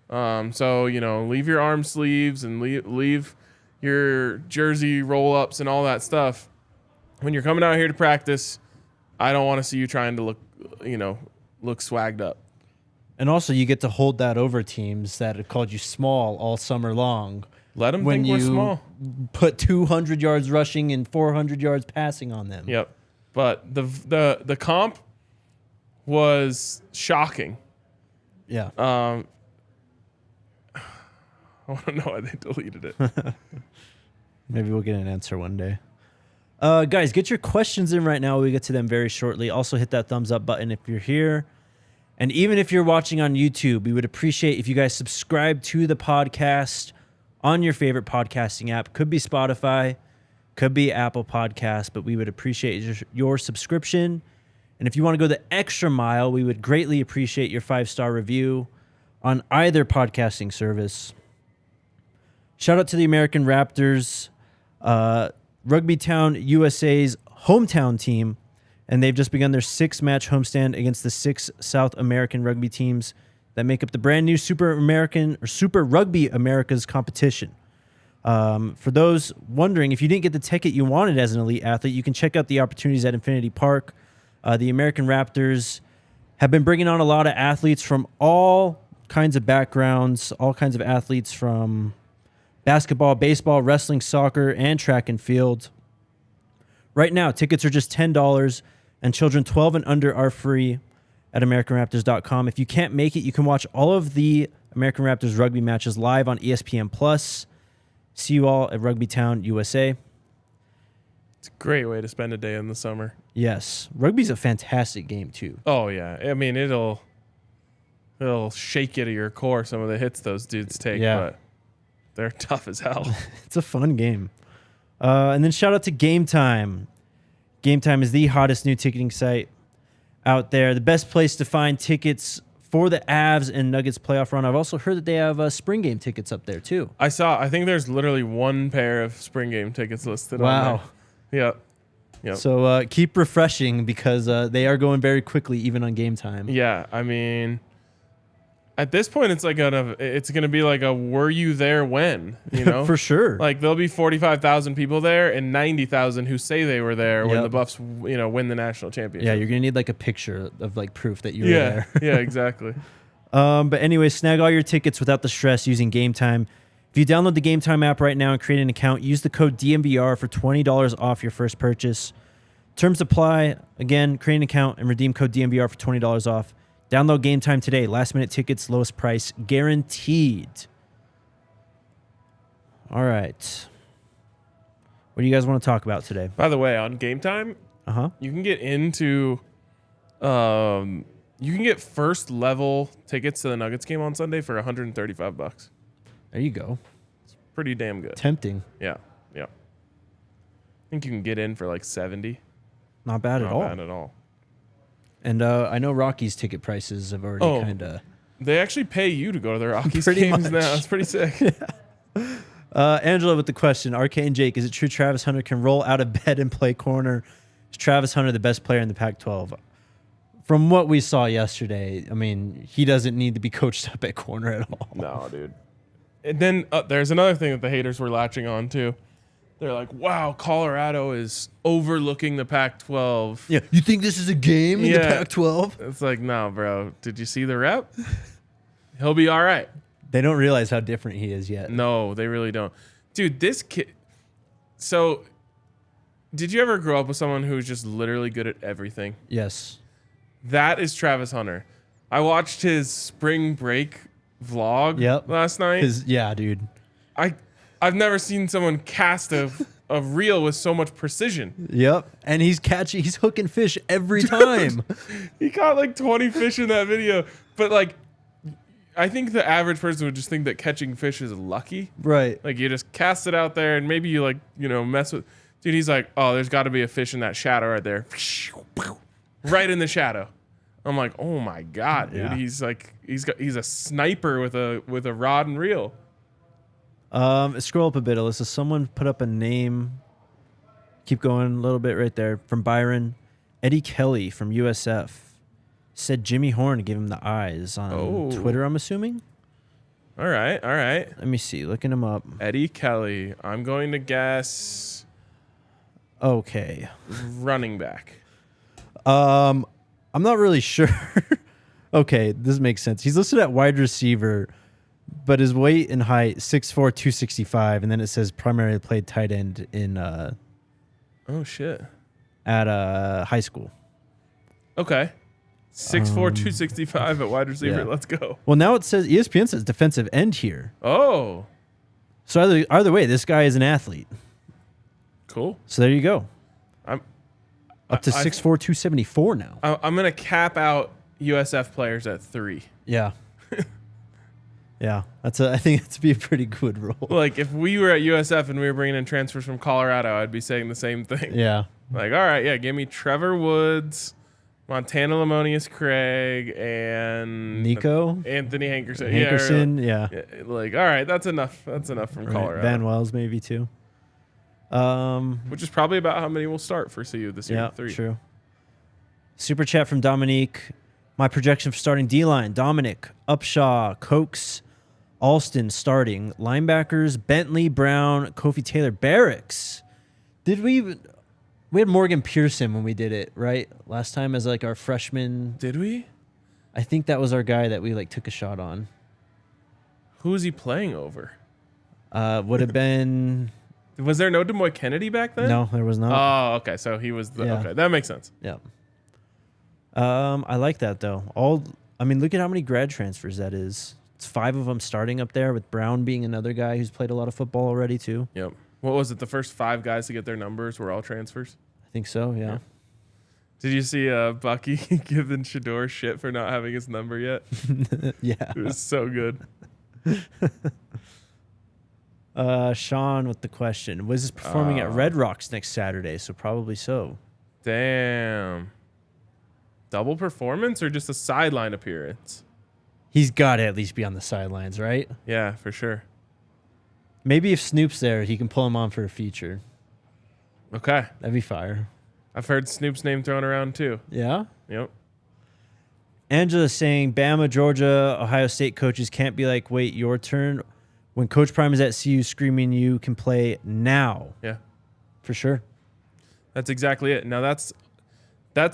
So, leave your arm sleeves and leave your jersey roll-ups and all that stuff. When you're coming out here to practice, I don't want to see you trying to look swagged up. And also, you get to hold that over teams that have called you small all summer long. Let them when think we're small. Put 200 yards rushing and 400 yards passing on them. Yep. But the comp was shocking. Yeah. I want to know why they deleted it. Maybe we'll get an answer one day. Guys, get your questions in right now. We'll get to them very shortly. Also, hit that thumbs up button if you're here. And even if you're watching on YouTube, we would appreciate if you guys subscribe to the podcast on your favorite podcasting app. Could be Spotify, could be Apple Podcasts, but we would appreciate your subscription. And if you want to go the extra mile, we would greatly appreciate your 5-star review on either podcasting service. Shout out to the American Raptors, Rugby Town USA's hometown team, and they've just begun their 6-match homestand against the 6 South American rugby teams that make up the brand new Super Rugby Americas competition. For those wondering, if you didn't get the ticket you wanted as an elite athlete, you can check out the opportunities at Infinity Park. The American Raptors have been bringing on a lot of athletes from all kinds of backgrounds, all kinds of athletes from basketball, baseball, wrestling, soccer, and track and field. Right now, tickets are just $10, and children 12 and under are free at AmericanRaptors.com. If you can't make it, you can watch all of the American Raptors rugby matches live on ESPN+. See you all at Rugby Town, USA. It's a great way to spend a day in the summer. Yes. Rugby's a fantastic game, too. Oh, yeah. I mean, it'll shake you to your core, some of the hits those dudes take, but they're tough as hell. It's a fun game. And then shout out to Game Time. Game Time is the hottest new ticketing site out there. The best place to find tickets for the Avs and Nuggets playoff run. I've also heard that they have spring game tickets up there, too. I think there's literally one pair of spring game tickets listed on there. Yep. So keep refreshing because they are going very quickly, even on Game Time. Yeah, I mean, at this point, it's gonna be like a "Were you there when?" For sure. Like there'll be 45,000 people there and 90,000 who say they were there when the Buffs, win the national championship. Yeah, you're gonna need like a picture of like proof that you were there. Yeah, exactly. But anyway, snag all your tickets without the stress using Game Time. If you download the Game Time app right now and create an account, use the code DNVR for $20 off your first purchase. Terms apply. Again, create an account and redeem code DNVR for $20 off. Download Game Time today. Last minute tickets, lowest price guaranteed. All right. What do you guys want to talk about today? By the way, on Game Time, you can get into, you can get first level tickets to the Nuggets game on Sunday for $135. There you go. It's pretty damn good. Tempting. Yeah. I think you can get in for like 70. Not bad at all. Not bad at all. And I know Rockies ticket prices have already kind of... They actually pay you to go to their Rockies Pretty games much. now. It's pretty sick. Angela with the question, RK and Jake, is it true Travis Hunter can roll out of bed and play corner? Is Travis Hunter the best player in the Pac-12? From what we saw yesterday, I mean, he doesn't need to be coached up at corner at all. No, dude. And then there's another thing that the haters were latching on to. They're like, wow, Colorado is overlooking the Pac-12. Yeah, you think this is a game in the Pac-12? It's like, no, bro. Did you see the rep? He'll be all right. They don't realize how different he is yet. No, they really don't. Dude, this kid... So, did you ever grow up with someone who's just literally good at everything? Yes. That is Travis Hunter. I watched his spring break vlog last night. Yeah, dude. I've never seen someone cast a reel with so much precision. Yep. And he's hooking fish every time. He caught like 20 fish in that video. But like, I think the average person would just think that catching fish is lucky. Right. Like you just cast it out there and maybe you like, mess with... Dude, he's like, oh, there's got to be a fish in that shadow right there. Right in the shadow. I'm like, oh my god, dude. Yeah. He's a sniper with a rod and reel. Scroll up a bit, Alyssa. Someone put up a name. Keep going a little bit right there. From Byron. Eddie Kelly from USF. Said Jimmy Horn gave him the eyes on Twitter, I'm assuming. All right. Let me see. Looking him up. Eddie Kelly. I'm going to guess Okay. running back. I'm not really sure. Okay, this makes sense. He's listed at wide receiver, but his weight and height 6'4", 265, and then it says primarily played tight end in Oh shit. at high school. Okay. 6'4", 265 at wide receiver. yeah. Let's go. Well, now it says ESPN says defensive end here. Oh, So either way, this guy is an athlete. cool. So there you go. I'm Up to 6'4", 274 now. I'm gonna cap out USF players at 3. Yeah. Yeah, I think that's be a pretty good role. Like if we were at USF and we were bringing in transfers from Colorado, I'd be saying the same thing. Yeah. Like, all right, yeah, give me Trevor Woods, Montana Lamonius Craig, and Nico? Anthony Hankerson. Hankerson, yeah. Like, all right, that's enough. That's enough from Right. Colorado. Van Wells maybe too. Which is probably about how many will start for CU this year. Yeah, 3. true. Super chat from Dominique. My projection for starting D-line: Dominic, Upshaw, Cokes, Alston starting. Linebackers: Bentley, Brown, Kofi Taylor, Barracks. Did we had Morgan Pearson when we did it, right? Last time as like our freshman. Did we? I think that was our guy that we like took a shot on. Who was he playing over? Would have been Was there no Demoy Kennedy back then? no, there was not. Oh, okay. So he was the Yeah. okay. That makes sense. Yeah. I like that though. Look at how many grad transfers that is. It's 5 of them starting up there, with Brown being another guy who's played a lot of football already too. Yep. What was it? The first 5 guys to get their numbers were all transfers? I think so. Yeah. Did you see Bucky giving Shador shit for not having his number yet? Yeah. It was so good. Sean with the question: Wiz is performing at Red Rocks next Saturday, so probably so. Damn. Double performance or just a sideline appearance? He's got to at least be on the sidelines, right? Yeah, for sure. Maybe if Snoop's there, he can pull him on for a feature. Okay. That'd be fire. I've heard Snoop's name thrown around too. Yeah. Yep. Angela saying Bama, Georgia, Ohio State coaches can't be like, wait, your turn. When Coach Prime is at CU screaming, you can play now. Yeah. For sure. That's exactly it. Now that's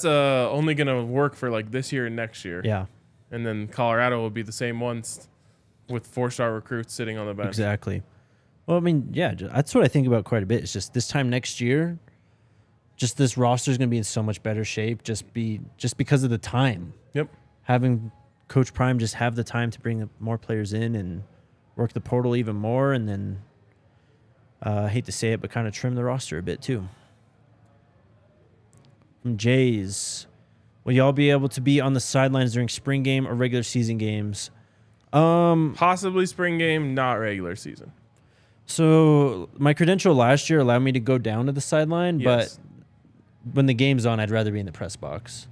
only going to work for like this year and next year. Yeah. And then Colorado will be the same ones with 4-star recruits sitting on the bench. Exactly. Well, I mean, yeah, that's what I think about quite a bit. It's just this time next year, just this roster is going to be in so much better shape just because of the time. Yep. Having Coach Prime just have the time to bring more players in and work the portal even more, and then I hate to say it, but kind of trim the roster a bit too. From Jays, will y'all be able to be on the sidelines during spring game or regular season games? Possibly spring game, not regular season. So my credential last year allowed me to go down to the sideline, Yes. but when the game's on, I'd rather be in the press box.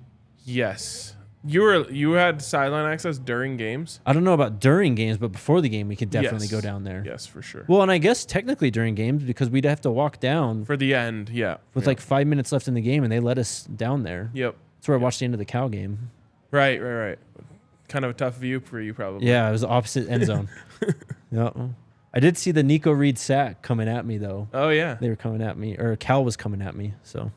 Yes. You had sideline access during games? I don't know about during games, but before the game, we could definitely Yes. go down there. Yes, for sure. Well, and I guess technically during games, because we'd have to walk down For the end, yeah. with like 5 minutes left in the game, and they let us down there. Yep. That's where I watched the end of the Cal game. Right. Kind of a tough view for you, probably. Yeah, it was the opposite end zone. Yeah. I did see the Nico Reed sack coming at me, though. Oh, yeah. They were coming at me, or Cal was coming at me. So,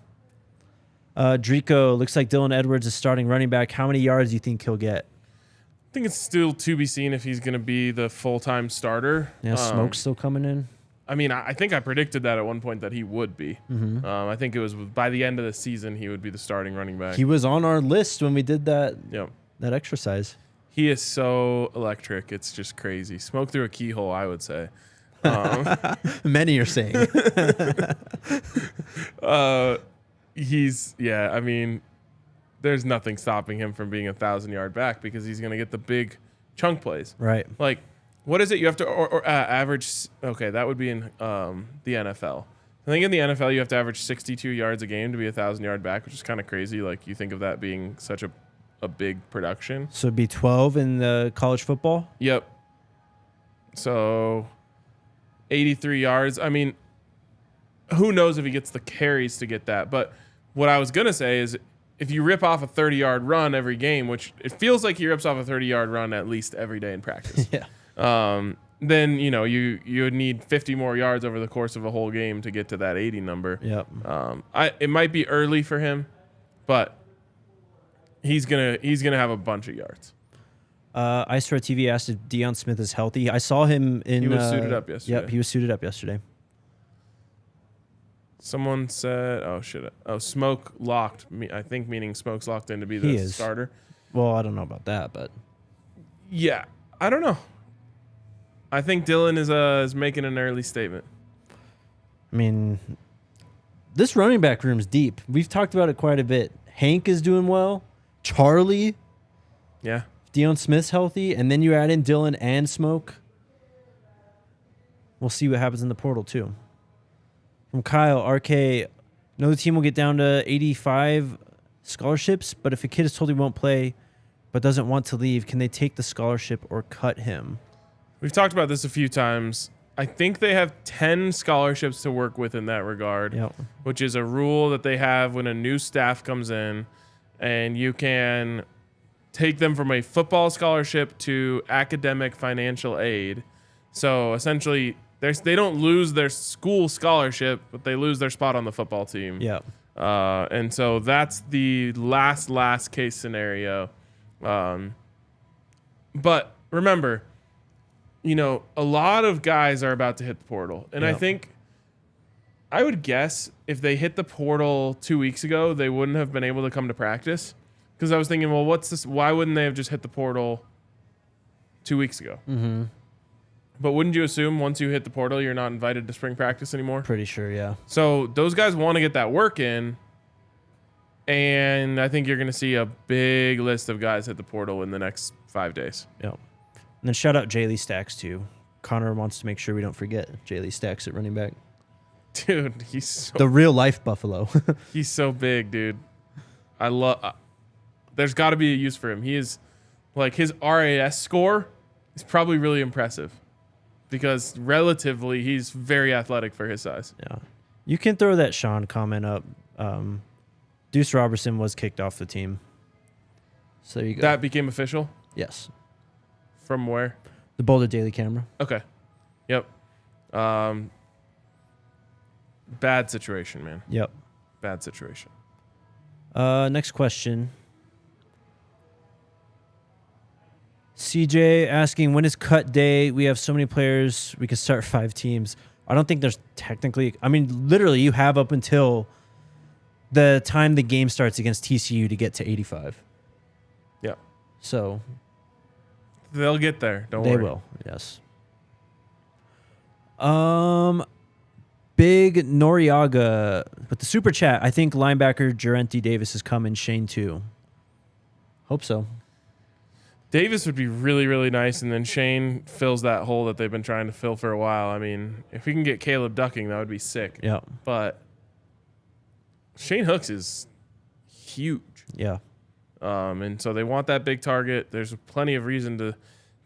Drico, looks like Dylan Edwards is starting running back. How many yards do you think he'll get? I think it's still to be seen if he's going to be the full-time starter. Yeah, Smoke's still coming in. I mean, I think I predicted that at one point that he would be. Mm-hmm. I think it was by the end of the season he would be the starting running back. He was on our list when we did that Yep. exercise. He is so electric. It's just crazy. Smoke through a keyhole, I would say. Many are saying. I mean, there's nothing stopping him from being 1,000-yard back because he's going to get the big chunk plays. Right. Like, what is it you have to average? Okay, that would be in the NFL. I think in the NFL you have to average 62 yards a game to be 1,000-yard back, which is kind of crazy. Like, you think of that being such a a big production. So it'd be 12 in the college football? Yep. So 83 yards. I mean, who knows if he gets the carries to get that. But what I was going to say is if you rip off a 30-yard run every game, which it feels like he rips off a 30-yard run at least every day in practice. Yeah. Then, you know, you would need 50 more yards over the course of a whole game to get to that 80 number. Yep. It might be early for him, but he's gonna have a bunch of yards. iStar TV asked if Deion Smith is healthy. I saw him in. He was suited up yesterday. Yep, he was suited up yesterday. Someone said, "Oh shit! Oh, Smoke locked me. I think meaning Smoke's locked in to be the starter." Well, I don't know about that, but yeah, I don't know. I think Dylan is making an early statement. I mean, this running back room's deep. We've talked about it quite a bit. Hank is doing well. Charlie. Yeah. Deion Smith's healthy, and then you add in Dylan and Smoke. We'll see what happens in the portal too. From Kyle, RK, know the team will get down to 85 scholarships, but if a kid is told he won't play but doesn't want to leave, can they take the scholarship or cut him? We've talked about this a few times. I think they have 10 scholarships to work with in that regard, which is a rule that they have when a new staff comes in, and you can take them from a football scholarship to academic financial aid. So essentially, they don't lose their school scholarship, but they lose their spot on the football team. Yeah. And so that's the last case scenario. But remember, you know, a lot of guys are about to hit the portal. And I think, I would guess if they hit the portal 2 weeks ago, they wouldn't have been able to come to practice. Because I was thinking, well, what's this? Why wouldn't they have just hit the portal 2 weeks ago? Mm-hmm. But wouldn't you assume once you hit the portal, you're not invited to spring practice anymore? Pretty sure, yeah. So those guys want to get that work in. And I think you're going to see a big list of guys hit the portal in the next 5 days. Yep. And then shout out Jaylee Stacks, too. Connor wants to make sure we don't forget Jaylee Stacks at running back. Dude, he's so... The real-life Buffalo. He's so big, dude. I love... there's got to be a use for him. He is... Like, his RAS score is probably really impressive. Because relatively, he's very athletic for his size. Yeah. You can throw that Sean comment up. Deuce Robertson was kicked off the team. So there you go. That became official? Yes. From where? The Boulder Daily Camera. Okay. Yep. Bad situation, man. Yep. Bad situation. Next question. CJ asking, when is cut day? We have so many players. We could start 5 teams. I don't think there's technically... I mean, literally, you have up until the time the game starts against TCU to get to 85. Yeah. So... They'll get there. Don't worry. They will, yes. Big Noriaga with the super chat. I think linebacker Jarenti Davis is coming. Shane too. Hope so. Davis would be really, really nice, and then Shane fills that hole that they've been trying to fill for a while. I mean, if we can get Caleb Ducking, that would be sick. Yeah. But Shane Hooks is huge. Yeah. And so they want that big target. There's plenty of reason to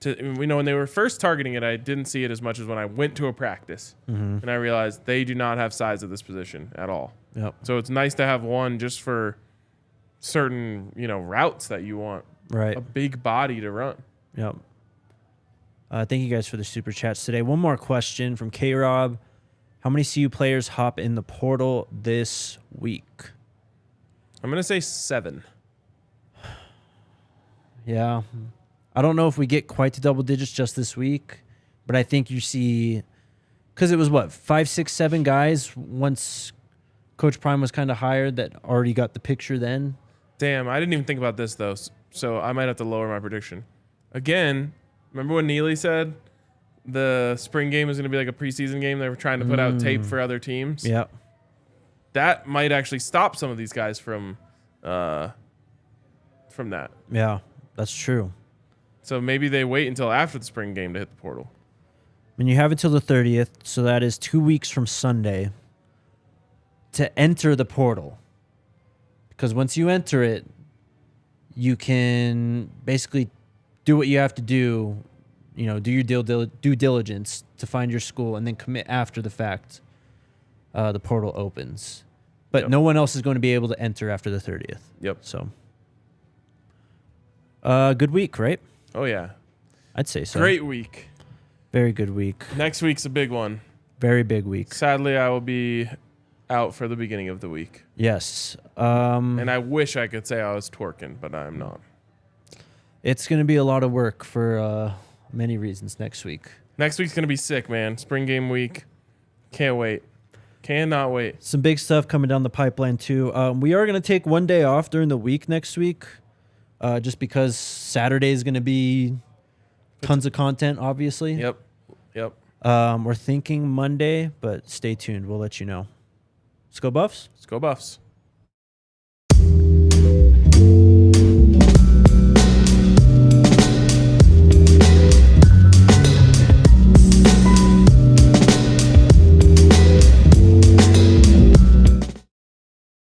you know, when they were first targeting it, I didn't see it as much as when I went to a practice. Mm-hmm. And I realized they do not have size at this position at all. Yep. So it's nice to have one just for certain, you know, routes that you want. Right. A big body to run. Yep. Thank you guys for the super chats today. One more question from K-Rob. How many CU players hop in the portal this week? I'm going to say 7. Yeah. I don't know if we get quite to double digits just this week, but I think you see, because it was what, 5, 6, 7 guys once Coach Prime was kind of hired that already got the picture then. Damn, I didn't even think about this though, so I might have to lower my prediction. Again, remember when Neely said the spring game was going to be like a preseason game? They were trying to put out tape for other teams. Yeah. That might actually stop some of these guys from that. Yeah, that's true. So maybe they wait until after the spring game to hit the portal. I mean, you have until the 30th, so that is 2 weeks from Sunday to enter the portal. Because once you enter it, you can basically do what you have to do, do your due diligence to find your school and then commit after the fact. The portal opens. But no one else is going to be able to enter after the 30th. Yep. So, good week, right? Oh, yeah. I'd say so. Great week. Very good week. Next week's a big one. Very big week. Sadly, I will be out for the beginning of the week. Yes. And I wish I could say I was twerking, but I'm not. It's going to be a lot of work for many reasons next week. Next week's going to be sick, man. Spring game week. Can't wait. Cannot wait. Some big stuff coming down the pipeline, too. We are going to take one day off during the week next week, just because Saturday is going to be tons of content, obviously. Yep. We're thinking Monday, but stay tuned. We'll let you know. Let's go Buffs. Let's go Buffs.